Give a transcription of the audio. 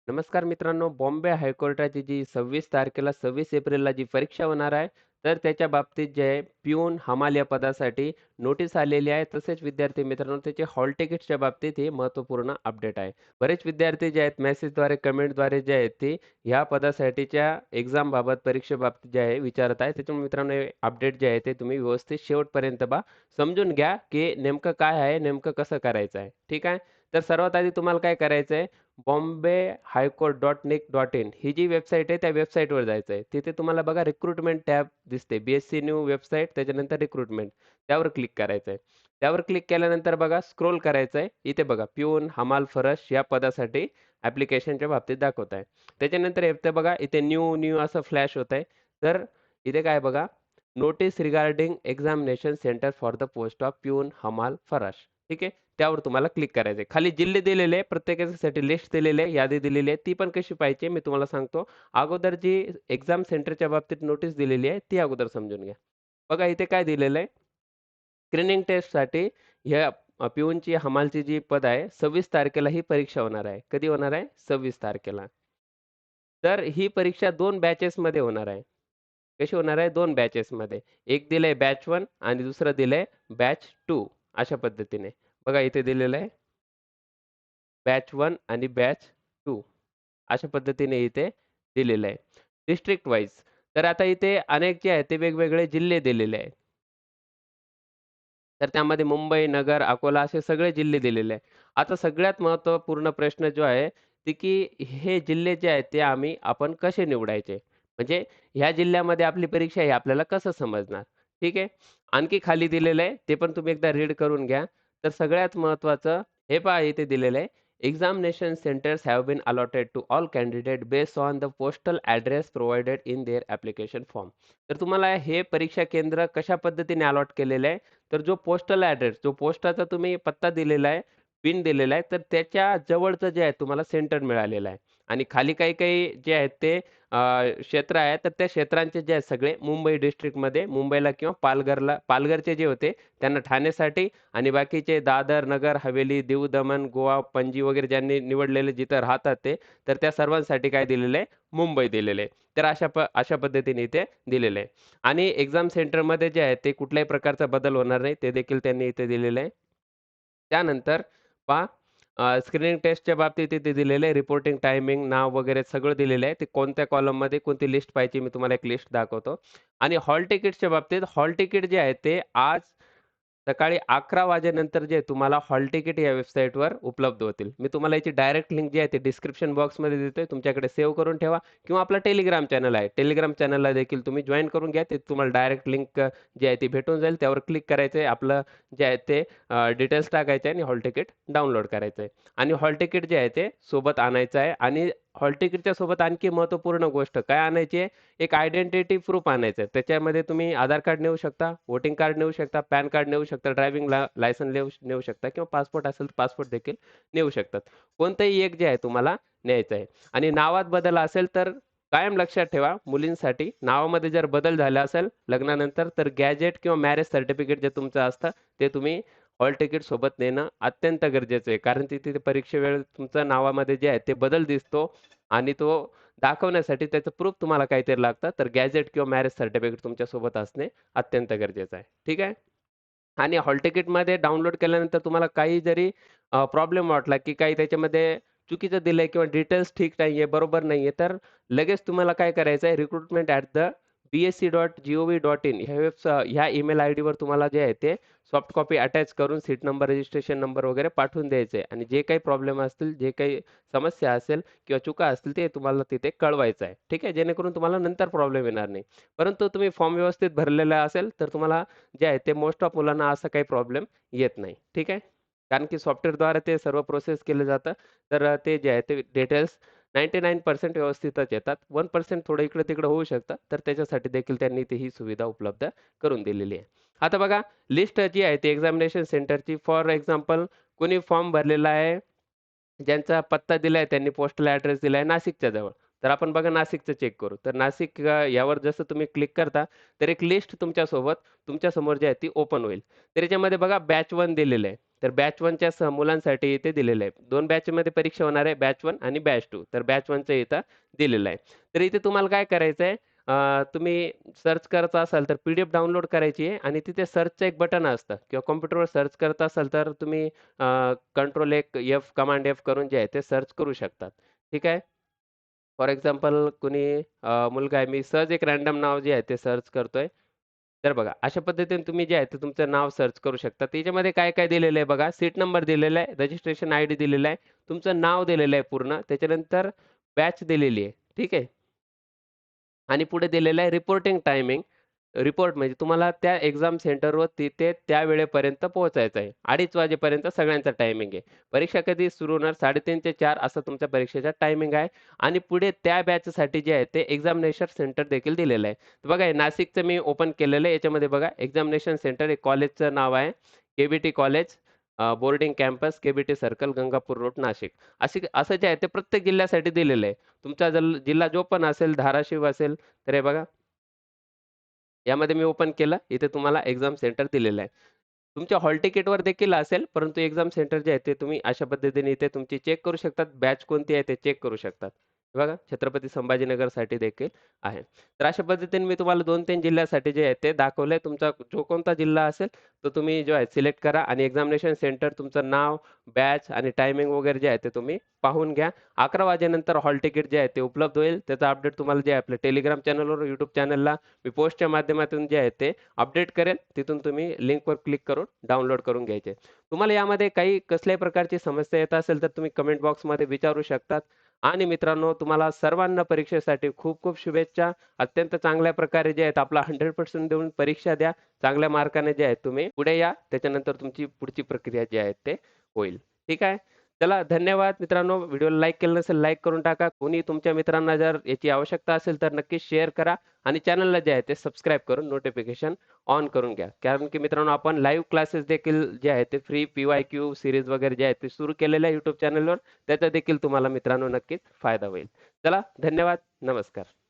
नमस्कार मित्रांनो, बॉम्बे हायकोर्टाची जी 26 तारखेला 26 एप्रिलला जी परीक्षा होणार आहे, तर त्याच्या बाबतीत जे आहे पिऊन हमाल या पदासाठी नोटीस आलेली आहे. तसेच विद्यार्थी मित्रांनो त्याचे हॉल तिकीट्सच्या बाबतीत हे महत्त्वपूर्ण अपडेट आहे. बरेच विद्यार्थी जे आहेत मेसेजद्वारे, कमेंटद्वारे जे आहेत ते ह्या पदासाठीच्या एक्झामबाबत, परीक्षेबाबतीत जे आहे विचारत आहे. त्याच्यामुळे मित्रांनो हे अपडेट जे आहे ते तुम्ही व्यवस्थित शेवटपर्यंत समजून घ्या, की नेमकं काय आहे, नेमकं कसं करायचं आहे. ठीक आहे? तर सर्वात आधी तुम्हाला काय करायचं आहे, bombay-highcourt.nic.in ही जी वेबसाईट आहे त्या वेबसाईटवर जायचं आहे. तिथे तुम्हाला बघा रिक्रुटमेंट टॅब दिसते. BSc न्यू वेबसाईट त्याच्यानंतर रिक्रुटमेंट त्यावर क्लिक करायचं आहे. त्यावर क्लिक केल्यानंतर बघा स्क्रोल करायचं आहे. इथे बघा पिऊन, हमाल, फरश या पदासाठी ॲप्लिकेशनच्या बाबतीत दाखवत आहे. त्याच्यानंतर इथे बघा इथे न्यू न्यू असं फ्लॅश होत आहे. तर इथे काय बघा notice regarding examination centre for the post of पिऊन, हमाल, फराश. ठीक आहे. त्यावर तुम्हाला क्लिक करायचं आहे. खाली जिल्हे दिलेले आहे, प्रत्येकासाठी लिस्ट दिलेली आहे, यादी दिलेली आहे. ती पण कशी पाहिजे मी तुम्हाला सांगतो. अगोदर जी एक्झाम सेंटरच्या बाबतीत नोटीस दिलेली आहे, ती अगोदर समजून घ्या. बघा इथे काय दिलेलं आहे, स्क्रीनिंग टेस्टसाठी ह्या पिऊनची, हमालची जी पद आहे, 26 तारखेला ही परीक्षा होणार आहे. कधी होणार आहे? 26 तारखेला. तर ही परीक्षा 2 बॅचेसमध्ये होणार आहे. कशी होणार आहे? 2 बॅचेसमध्ये. एक दिलंय बॅच 1 आणि दुसरं दिलंय बॅच 2 अशा पद्धतीने. बघा इथे दिलेलं आहे बॅच 1 आणि बॅच 2 अशा पद्धतीने इथे दिलेलं आहे. District wise. तर आता इथे अनेक जे आहेत ते वेगवेगळे जिल्हे दिलेले आहेत. तर त्यामध्ये मुंबई, नगर, अकोला असे सगळे जिल्हे दिलेले आहे. आता सगळ्यात महत्त्वपूर्ण प्रश्न जो आहे, ते की हे जिल्हे जे आहेत ते आपण कसे निवडायचे? म्हणजे ह्या जिल्ह्यामध्ये आपली परीक्षा आहे हे आपल्याला कसं समजणार? ठीक आहे. आणखी खाली दिलेलं आहे, ते पण तुम्ही एकदा रीड करून घ्या. तर सगळ्यात महत्त्वाचं हे पहा इथे दिलेलं आहे, examination centres have been allotted to all candidate based on the postal address provided in their application form. तर तुम्हाला हे परीक्षा केंद्र कशा पद्धतीने अलॉट केलेलं आहे? तर जो पोस्टल ॲड्रेस, जो पोस्टाचा तुम्ही पत्ता दिलेला आहे, पिन दिलेला आहे, तर त्याच्या जवळचं जे आहे तुम्हाला सेंटर मिळालेलं आहे. आणि खाली काही-काही जे आहेत ते क्षेत्र आहे, तर त्या क्षेत्रांचे जे आहेत सगळे मुंबई डिस्ट्रिक्टमध्ये मुंबईला किंवा पालघरचे जे होते त्यांना ठाणेसाठी आणि बाकीचे दादर, नगर हवेली, दीव दमण, गोवा, पणजी वगैरे ज्यांनी निवडलेले जिथं राहतात ते, तर त्या सर्वांसाठी काय दिलेलं आहे? मुंबई दिलेलं आहे. तर अशा पद्धतीने इथे दिलेलं आहे. आणि एक्झाम सेंटरमध्ये जे आहे ते कुठल्याही प्रकारचा बदल होणार नाही, ते देखील त्यांनी इथे दिलेलं आहे. त्यानंतर पहा स्क्रीनिंग टेस्टच्या बाबतीत इथे दिलेलं आहे रिपोर्टिंग टायमिंग, नाव वगैरे सगळं दिलेलं आहे. ते कोणत्या कॉलममध्ये कोणती लिस्ट पाहिजे मी तुम्हाला एक लिस्ट दाखवतो. आणि हॉल तिकीट्सच्या बाबतीत हॉल तिकीट जे आहे ते आज सकाळी 11 वाजेनंतर जे तुम्हाला हॉल तिकीट या वेबसाईटवर उपलब्ध होतील. मी तुम्हाला याची डायरेक्ट लिंक जी आहे ती डिस्क्रिप्शन बॉक्समध्ये देतोय. तुमच्याकडे सेव्ह करून ठेवा किंवा आपला टेलिग्राम चॅनल आहे. टेलिग्राम चॅनलला देखील तुम्ही जॉइन करून घ्या. ते तुम्हाला डायरेक्ट लिंक जी आहे ती भेटून जाईल. त्यावर क्लिक करायचं आहे. आपलं जे आहे ते डिटेल्स टाकायचे आणि हॉल तिकीट डाउनलोड करायचं आहे. आणि हॉल तिकीट जे आहे ते सोबत आणायचं आहे आणि हॉल तिकीटच्या सोबत आणखी महत्त्वपूर्ण गोष्ट काय आणायची आहे? एक आयडेंटिटी प्रूफ आणायचं आहे. त्याच्यामध्ये तुम्ही आधार कार्ड नेऊ शकता, वोटिंग कार्ड नेऊ शकता, पॅन कार्ड नेऊ शकता, ड्रायव्हिंग लायसन्स नेऊ शकता किंवा पासपोर्ट असेल तर पासपोर्ट देखील नेऊ शकतात. कोणतंही एक जे आहे तुम्हाला न्यायचं आहे. आणि नावात बदल असेल तर कायम लक्षात ठेवा, मुलींसाठी नावामध्ये जर बदल झाला असेल लग्नानंतर तर गॅझेट किंवा मॅरेज सर्टिफिकेट जे तुमचं असतं ते तुम्ही हॉल तिकीट सोबत नेणं अत्यंत गरजेचं आहे. कारण तिथे परीक्षेवेळेस तुमच्या नावामध्ये जे आहे ते बदल दिसतो आणि तो दाखवण्यासाठी त्याचं प्रूफ तुम्हाला काहीतरी लागतं. तर गॅझेट किंवा मॅरेज सर्टिफिकेट तुमच्यासोबत असणे अत्यंत गरजेचं आहे. ठीक आहे? आणि हॉल तिकीटमध्ये डाउनलोड केल्यानंतर तुम्हाला काही जरी प्रॉब्लेम वाटला, की काही त्याच्यामध्ये चुकीचं दिलंय किंवा डिटेल्स ठीक नाहीये, बरोबर नाहीये, तर लगेच तुम्हाला काय करायचं आहे recruitment@bsc.gov.in ह्या ईमेल आयडीवर तुम्हाला जे आहे ते सॉफ्ट कॉपी अटॅच करून सीट नंबर, रजिस्ट्रेशन नंबर वगैरे पाठवून द्यायचे आहे आणि जे काही प्रॉब्लेम असतील, जे काही समस्या असेल किंवा चुका असतील ते तुम्हाला तिथे कळवायचं आहे. ठीक आहे? जेणेकरून तुम्हाला नंतर प्रॉब्लेम येणार नाही. परंतु तुम्ही फॉर्म व्यवस्थित भरलेला असेल, तर तुम्हाला जे आहे ते मोस्ट ऑफ मुलांना असा काही प्रॉब्लेम येत नाही. ठीक आहे. कारण की सॉफ्टवेअरद्वारे ते सर्व प्रोसेस केलं जातं. तर ते जे आहे ते डिटेल्स 99% व्यवस्थितच येतात. 1% थोडं इकडं-तिकडं होऊ शकतं. तर त्याच्यासाठी देखील त्यांनी ती ही सुविधा उपलब्ध करून दिलेली आहे. आता बघा लिस्ट जी आहे ती एक्झामिनेशन सेंटरची फॉर एक्झाम्पल कोणी फॉर्म भरलेला आहे, ज्यांचा पत्ता दिलाय त्यांनी पोस्टल ॲड्रेस दिलाय नाशिकच्या जवळ. तर आपण बघा नाशिकचं चेक करू. तर नाशिक यावर जसं तुम्ही क्लिक करता, तर एक लिस्ट तुमच्यासोबत तुमच्यासमोर जी आहे ती ओपन होईल. तर याच्यामध्ये बघा बॅच 1 दिलेलं आहे. तर बॅच 1च्या मुलांसाठी इथे दिलेलं आहे. 2 बॅचमध्ये परीक्षा होणार आहे, बॅच 1 आणि बॅच 2. तर बॅच 1चं इथं दिलेलं आहे. तर इथे तुम्हाला काय करायचं आहे, तुम्ही सर्च करत असाल तर पी-डी-एफ डाउनलोड करायची आहे आणि तिथे सर्चचं एक बटन असतं किंवा कॉम्प्युटरवर सर्च करत असाल तर तुम्ही कंट्रोल एक एफ कमांड एफ करून जे आहे ते सर्च करू शकतात. ठीक आहे. फॉर एक्झाम्पल कुणी मुलगा आहे, मी सहज एक रँडम नाव जे आहे ते सर्च करतोय. तर बघा अशा पद्धतीने तुम्ही जे आहे ते तुमचं नाव सर्च करू शकता. त्याच्यामध्ये काय-काय दिलेलं आहे बघा, सीट नंबर दिलेला आहे, रजिस्ट्रेशन आयडी दिलेला आहे, तुमचं नाव दिलेलं आहे पूर्ण, त्याच्यानंतर बॅच दिलेली आहे. ठीक आहे. आणि पुढे दिलेलं आहे रिपोर्टिंग टायमिंग. रिपोर्ट म्हणजे तुम्हाला त्या एक्झाम सेंटरवर तिथे त्या वेळेपर्यंत पोहोचायचं आहे. 2:30 वाजेपर्यंत सगळ्यांचा टायमिंग आहे. परीक्षा कधी सुरू होणार 3:30 ते 4 असं तुमच्या परीक्षेचा टायमिंग आहे आणि पुढे त्या बॅचसाठी जे आहे ते एक्झामिनेशन सेंटर देखील दिलेलं आहे. तर बघा हे नाशिकचं मी ओपन केलेलं आहे. याच्यामध्ये बघा एक्झामिनेशन सेंटर हे कॉलेजचं नाव आहे. के कॉलेज बोर्डिंग कॅम्पस, के सर्कल, गंगापूर रोड, नाशिक. असं जे आहे ते प्रत्येक जिल्ह्यासाठी दिलेलं आहे. तुमचा जिल्हा जो पण असेल, धाराशिव असेल, तर हे बघा यामध्ये मी ओपन केलं. इथे तुम्हाला एक्झाम सेंटर दिलेलं आहे. तुमच्या हॉल तिकीटवर देखील असेल, परंतु एक्झाम सेंटर जे आहे ते तुम्ही अशा पद्धतीने इथे तुमची चेक करू शकतात. बॅच कोणती आहे ते चेक करू शकतात. हे बघा छत्रपती संभाजीनगरसाठी देखील आहे. तर अशा पद्धतीने मी तुम्हाला 2-3 जिल्ह्यासाठी जे आहे ते दाखवलंय. तुमचा जो कोणता जिल्हा असेल, तो तुम्ही जो आहे सिलेक्ट करा आणि एक्झामिनेशन सेंटर, तुमचं नाव, बॅच आणि टायमिंग वगैरे जे आहे ते तुम्ही पाहून घ्या. 11 वाजेनंतर हॉल तिकीट जे आहे ते उपलब्ध होईल. त्याचा अपडेट तुम्हाला जे आहे आपल्या Telegram चॅनलवर, YouTube चॅनलला मी पोस्टच्या माध्यमातून जे आहे ते अपडेट करेल. तिथून तुम्ही लिंकवर क्लिक करून डाउनलोड करून घ्यायचे. तुम्हाला यामध्ये काही कसल्याही प्रकारची समस्या येत असेल तर तुम्ही कमेंट बॉक्समध्ये विचारू शकतात. आणि मित्रांनो तुम्हाला सर्वांना परीक्षेसाठी खूप खूप शुभेच्छा. अत्यंत चांगल्या प्रकारे जे आहेत आपला 100% देऊन परीक्षा द्या. चांगल्या मार्काने जे आहेत तुम्ही पुढे या. त्याच्यानंतर तुमची पुढची प्रक्रिया जी आहे ते होईल. ठीक आहे. चला धन्यवाद मित्रांनो. व्हिडिओला लाईक केलं नसेल लाईक करून टाका. कोणी तुमच्या मित्रांना जर याची आवश्यकता असेल तर नक्कीच शेअर करा आणि चॅनलला जे आहे ते सबस्क्राईब करून नोटिफिकेशन ऑन करून घ्या. कारण की मित्रांनो आपण लाईव्ह क्लासेस देखील जे आहेत ते फ्री पी-वाय-क्यू सीरीज वगैरे जे आहेत ते सुरू केलेले आहे YouTube चॅनलवर. त्याचा देखील तुम्हाला मित्रांनो नक्कीच फायदा होईल. चला धन्यवाद. नमस्कार.